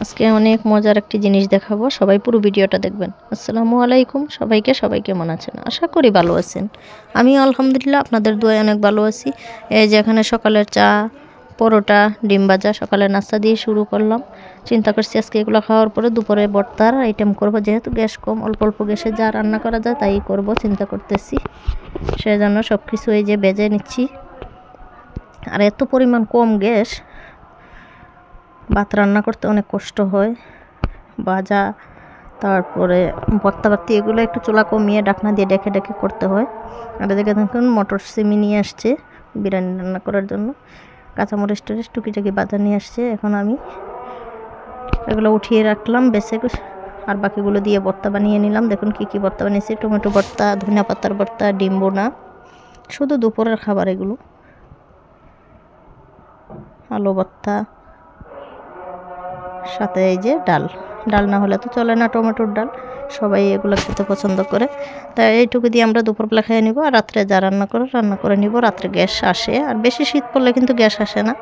আজকে অনেক মজার একটি জিনিস দেখাবো, সবাই পুরো ভিডিওটা দেখবেন। আসসালামু আলাইকুম সবাইকে, সবাই কেমন আছেন? আশা করি ভালো আছেন। আমি আলহামদুলিল্লাহ আপনাদের দোয়ায় অনেক ভালো আছি। এই যে এখানে সকালের চা, পরোটা, ডিম ভাজা সকালের নাস্তা দিয়ে শুরু করলাম। চিন্তা করছি আজকে এগুলো খাওয়ার পরে দুপুরে ভর্তার আইটেম করব, যেহেতু গ্যাস কম, অল্প অল্প গ্যাসে যা রান্না করা যায় তাই করব চিন্তা করতেছি। সেজন্য সব কিছু এই যে ভেজে নিচ্ছি। আর এত পরিমাণ কম গ্যাস, ভাত রান্না করতে অনেক কষ্ট হয়। ভাজা, তারপরে ভর্তা এগুলো একটু চুলা কমিয়ে ঢাকনা দিয়ে ডেকে ডেকে করতে হয়। আর এদিকে দেখুন মটর সিমি নিয়ে আসছে বিরিয়ানি রান্না করার জন্য, কাঁচামরিচ টরিচ টুকিটাকি বাজার নিয়ে আসছে। এখন আমি এগুলো উঠিয়ে রাখলাম বেছে, আর বাকিগুলো দিয়ে ভর্তা বানিয়ে নিলাম। দেখুন কী কী ভর্তা বানিয়েছি: টমেটো ভর্তা, ধনিয়া পাতার ভর্তা, ডিম বোনা, শুধু দুপুরের খাবার এগুলো। আলু ভর্তা, সাথে এই যে ডাল। ডাল না হলে তো চলে না, টমেটোর ডাল। সবাই এগুলো খেতে পছন্দ করে, তাই এইটুকু দিয়ে আমরা দুপুরবেলা খেয়ে নিব। আর রাত্রে যা রান্না করে নিব। রাত্রে গ্যাস আসে, আর বেশি শীত পড়লে কিন্তু গ্যাস আসে না।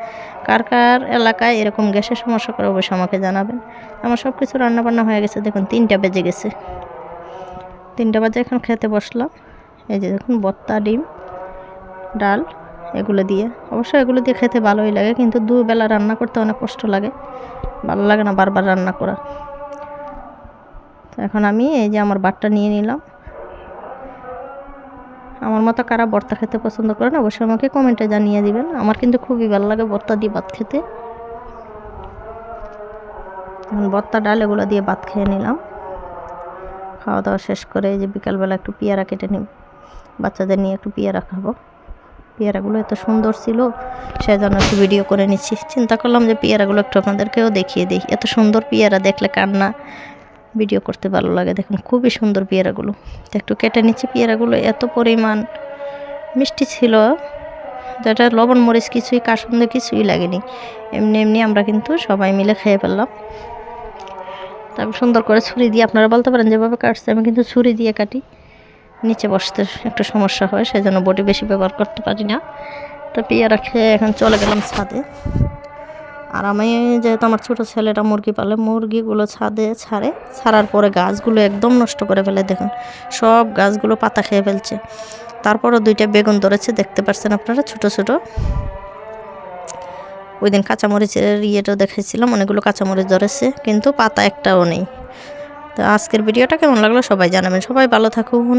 কার কার এলাকায় এরকম গ্যাসের সমস্যা করে অবশ্যই আমাকে জানাবেন। আমার সব কিছু রান্নাবান্না হয়ে গেছে। দেখুন 3টা বেজে গেছে। 3টা বাজে এখন খেতে বসলাম। এই যে দেখুন ভর্তা, ডিম, ডাল, এগুলো দিয়ে। অবশ্য এগুলো দিয়ে খেতে ভালোই লাগে, কিন্তু দুবেলা রান্না করতে অনেক কষ্ট লাগে, ভালো লাগে না বারবার রান্না করা। তো এখন আমি এই যে আমার ভাতটা নিয়ে নিলাম। আমার মতো কারা ভর্তা খেতে পছন্দ করেন অবশ্যই আমাকে কমেন্টে জানিয়ে দিবেন। আমার কিন্তু খুবই ভালো লাগে ভর্তা দিয়ে ভাত খেতে। এখন ভর্তা, ডাল এগুলো দিয়ে ভাত খেয়ে নিলাম। খাওয়া দাওয়া শেষ করে এই যে বিকালবেলা একটু পেয়ারা কেটে নিব, বাচ্চাদের নিয়ে একটু পেয়ারা খাবো। পেয়ারাগুলো এত সুন্দর ছিল, সেজন্য একটু ভিডিও করে নিচ্ছি। চিন্তা করলাম যে পেয়ারাগুলো একটু আপনাদেরকেও দেখিয়ে দিই। এত সুন্দর পেয়ারা দেখলে কান্না ভিডিও করতে ভালো লাগে। দেখুন খুবই সুন্দর পেয়ারাগুলো। তো একটু কেটে নিচ্ছি। পেয়ারাগুলো এত পরিমাণ মিষ্টি ছিল, যেটা লবণ মরিচ কিছুই, কাসুন্দ কিছুই লাগেনি। এমনি এমনি আমরা কিন্তু সবাই মিলে খেয়ে ফেললাম। তারপর সুন্দর করে ছুরি দিয়ে, আপনারা বলতে পারেন যেভাবে কাটছে, আমি কিন্তু ছুরি দিয়ে কাটি। নিচে বসতে একটু সমস্যা হয়, সেজন্য বটি বেশি ব্যবহার করতে পারি না। তো পেয়ারা খেয়ে এখন চলে গেলাম ছাদে। আর আমি যেহেতু আমার ছোটো ছেলেটা মুরগি পালে, মুরগিগুলো ছাদে ছাড়ার পরে গাছগুলো একদম নষ্ট করে ফেলে। দেখুন সব গাছগুলো পাতা খেয়ে ফেলছে। তারপরও 2টা বেগুন ধরেছে, দেখতে পাচ্ছেন আপনারা, ছোটো ছোটো। ওই দিন কাঁচামরিচের ইয়েটা দেখাইছিলাম, অনেকগুলো কাঁচামরিচ ধরেছে, কিন্তু পাতা একটাও নেই। তো আজকের ভিডিওটা কেমন লাগলো সবাই জানাবেন। সবাই ভালো থাকুন।